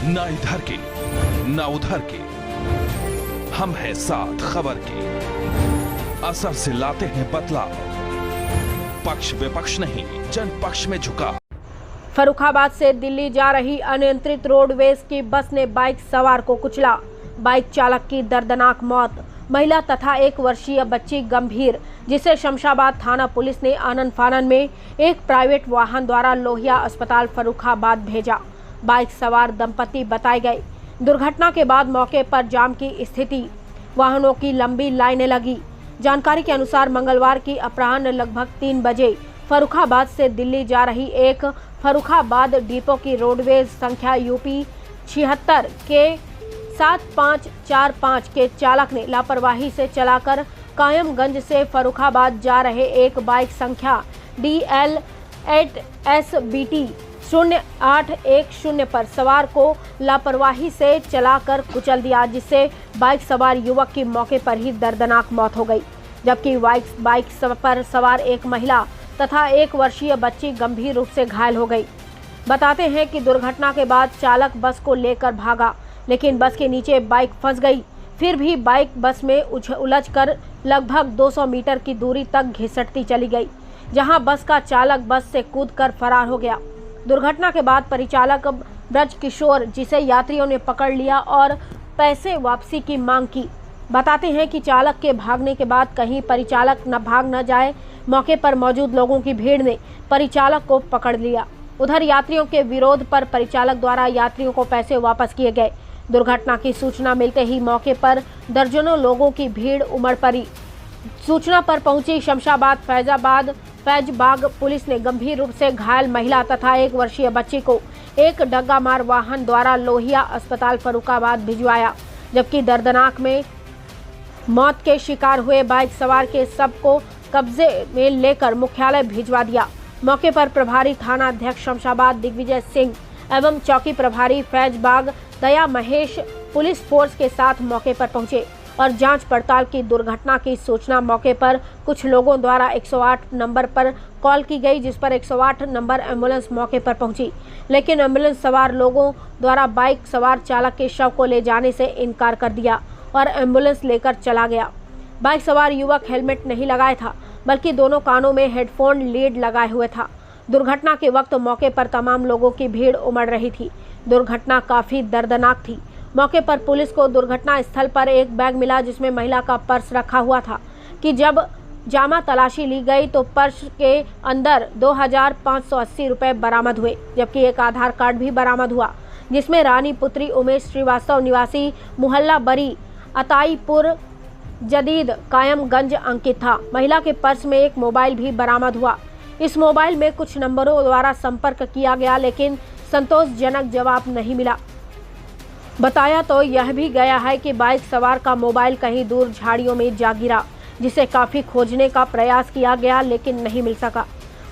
ना इधर के ना उधर के, हम हैं साथ खबर के। असर से लाते हैं बदलाव, पक्ष विपक्ष नहीं जन पक्ष में झुका। फर्रुखाबाद से दिल्ली जा रही अनियंत्रित रोडवेज की बस ने बाइक सवार को कुचला। बाइक चालक की दर्दनाक मौत, महिला तथा 1 वर्षीय बच्ची गंभीर, जिसे शमशाबाद थाना पुलिस ने आनन फानन में एक प्राइवेट वाहन द्वारा लोहिया अस्पताल फर्रुखाबाद भेजा। बाइक सवार दंपति बताए गए। दुर्घटना के बाद मौके पर जाम की स्थिति, वाहनों की लंबी लाइनें लगी। जानकारी के अनुसार मंगलवार की अपराह्न लगभग 3 बजे फर्रुखाबाद से दिल्ली जा रही एक फर्रुखाबाद डिपो की रोडवेज संख्या यूपी 76 के 7545 के चालक ने लापरवाही से चलाकर कायमगंज से फर्रुखाबाद जा रहे एक बाइक संख्या DL 8SBT 0810 पर सवार को लापरवाही से चलाकर कुचल दिया, जिससे बाइक सवार युवक की मौके पर ही दर्दनाक मौत हो गई, जबकि बाइक पर सवार एक महिला तथा 1 वर्षीय बच्ची गंभीर रूप से घायल हो गई। बताते हैं कि दुर्घटना के बाद चालक बस को लेकर भागा, लेकिन बस के नीचे बाइक फंस गई। फिर भी बाइक बस में उलझकर लगभग 200 मीटर की दूरी तक घिसटती चली गई, जहां बस का चालक बस से कूदकर फरार हो गया। दुर्घटना के बाद परिचालक ब्रज किशोर, जिसे यात्रियों ने पकड़ लिया और पैसे वापसी की मांग की। बताते हैं कि चालक के भागने के बाद कहीं परिचालक न भाग न जाए, मौके पर मौजूद लोगों की भीड़ ने परिचालक को पकड़ लिया। उधर यात्रियों के विरोध पर परिचालक द्वारा यात्रियों को पैसे वापस किए गए। दुर्घटना की सूचना मिलते ही मौके पर दर्जनों लोगों की भीड़ उमड़ पड़ी। सूचना पर पहुंची शमशाबाद फैजबाग पुलिस ने गंभीर रूप से घायल महिला तथा 1 वर्षीय बच्ची को एक डग्गा मार वाहन द्वारा लोहिया अस्पताल फर्रुखाबाद भिजवाया, जबकि दर्दनाक में मौत के शिकार हुए बाइक सवार के शव को कब्जे में लेकर मुख्यालय भिजवा दिया। मौके पर प्रभारी थाना अध्यक्ष शमशाबाद दिग्विजय सिंह एवं चौकी प्रभारी फैजबाग दया महेश पुलिस फोर्स के साथ मौके पर पहुंचे और जांच पड़ताल की। दुर्घटना की सूचना मौके पर कुछ लोगों द्वारा 108 नंबर पर कॉल की गई, जिस पर 108 नंबर एम्बुलेंस मौके पर पहुंची, लेकिन एम्बुलेंस सवार लोगों द्वारा बाइक सवार चालक के शव को ले जाने से इनकार कर दिया और एम्बुलेंस लेकर चला गया। बाइक सवार युवक हेलमेट नहीं लगाया था, बल्कि दोनों कानों में हेडफोन लीड लगाए हुए था। दुर्घटना के वक्त मौके पर तमाम लोगों की भीड़ उमड़ रही थी। दुर्घटना काफी दर्दनाक थी। मौके पर पुलिस को दुर्घटना स्थल पर एक बैग मिला, जिसमें महिला का पर्स रखा हुआ था कि जब जामा तलाशी ली गई तो पर्स के अंदर 2580 रुपए बरामद हुए, जबकि एक आधार कार्ड भी बरामद हुआ, जिसमें रानी पुत्री उमेश श्रीवास्तव निवासी मोहल्ला बरी अताईपुर जदीद कायमगंज अंकित था। महिला के पर्स में एक मोबाइल भी बरामद हुआ। इस मोबाइल में कुछ नंबरों द्वारा संपर्क किया गया, लेकिन संतोषजनक जवाब नहीं मिला। बताया तो यह भी गया है कि बाइक सवार का मोबाइल कहीं दूर झाड़ियों में जा गिरा, जिसे काफी खोजने का प्रयास किया गया, लेकिन नहीं मिल सका।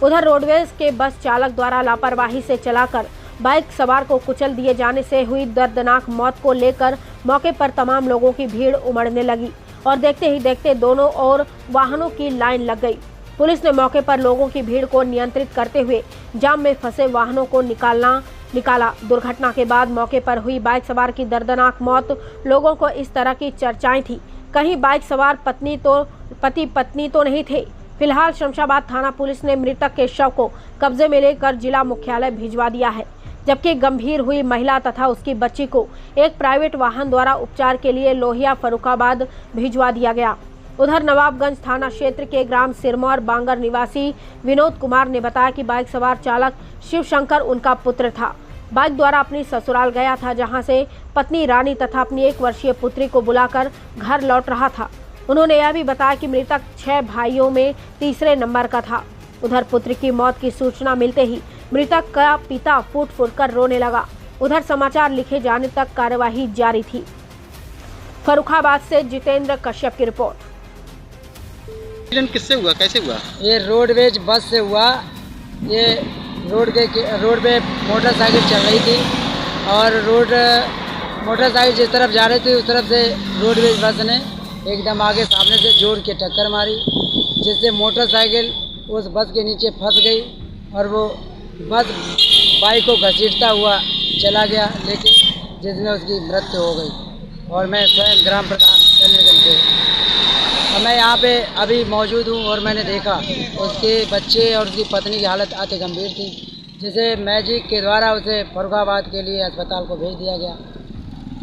उधर रोडवेज के बस चालक द्वारा लापरवाही से चलाकर बाइक सवार को कुचल दिए जाने से हुई दर्दनाक मौत को लेकर मौके पर तमाम लोगों की भीड़ उमड़ने लगी और देखते ही देखते दोनों ओर वाहनों की लाइन लग गई। पुलिस ने मौके पर लोगों की भीड़ को नियंत्रित करते हुए जाम में फंसे वाहनों को निकाला। दुर्घटना के बाद मौके पर हुई बाइक सवार की दर्दनाक मौत लोगों को इस तरह की चर्चाएं थी। कहीं बाइक सवार पति पत्नी तो नहीं थे। फिलहाल शमशाबाद थाना पुलिस ने मृतक के शव को कब्जे में लेकर जिला मुख्यालय भिजवा दिया है, जबकि गंभीर हुई महिला तथा उसकी बच्ची को एक प्राइवेट वाहन द्वारा उपचार के लिए लोहिया फर्रुखाबाद भिजवा दिया गया। उधर नवाबगंज थाना क्षेत्र के ग्राम सिरमौर बांगर निवासी विनोद कुमार ने बताया कि बाइक सवार चालक शिवशंकर उनका पुत्र था। बाइक द्वारा अपनी ससुराल गया था, जहां से पत्नी रानी तथा अपनी 1 वर्षीय पुत्री को बुलाकर घर लौट रहा था। उन्होंने यह भी बताया कि मृतक 6 भाइयों में तीसरे नंबर का था। उधर पुत्र की मौत की सूचना मिलते ही मृतक का पिता फूट फूट कर रोने लगा। उधर समाचार लिखे जाने तक कार्यवाही जारी थी। फर्रुखाबाद से जितेंद्र कश्यप की रिपोर्ट। एक्सीडेंट किससे हुआ, कैसे हुआ? ये रोडवेज बस से हुआ। ये रोड पे मोटरसाइकिल चल रही थी और मोटरसाइकिल जिस तरफ जा रही थी उस तरफ से रोडवेज बस ने एकदम आगे सामने से जोर के टक्कर मारी, जिससे मोटरसाइकिल उस बस के नीचे फंस गई और वो बस बाइक को घसीटता हुआ चला गया, लेकिन जिसमें उसकी मृत्यु हो गई। और मैं स्वयं ग्राम प्रधान चंद्रगंज से, और मैं यहाँ पे अभी मौजूद हूँ और मैंने देखा उसके बच्चे और उसकी पत्नी की हालत अति गंभीर थी, जिसे मैजिक के द्वारा उसे फर्रुखाबाद के लिए अस्पताल को भेज दिया गया।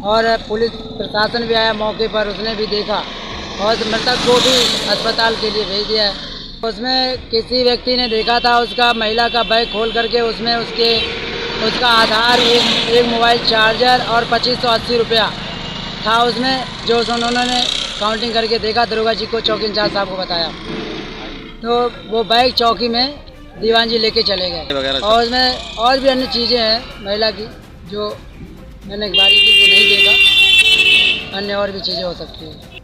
और पुलिस प्रशासन भी आया मौके पर, उसने भी देखा और मृतक को भी अस्पताल के लिए भेज दिया है। उसमें किसी व्यक्ति ने देखा था उसका महिला का बैग खोल करके उसमें उसका आधार, एक मोबाइल चार्जर और 2580 रुपया था उसमें, जो उन्होंने काउंटिंग करके देखा, दरोगा जी को, चौकी इंचार्ज साहब को बताया। तो वो बैग चौकी में दीवान जी लेके चले गए। और उसमें और भी अन्य चीज़ें हैं महिला की जो मैंने बारीकी से नहीं देखा, अन्य और भी चीज़ें हो सकती हैं।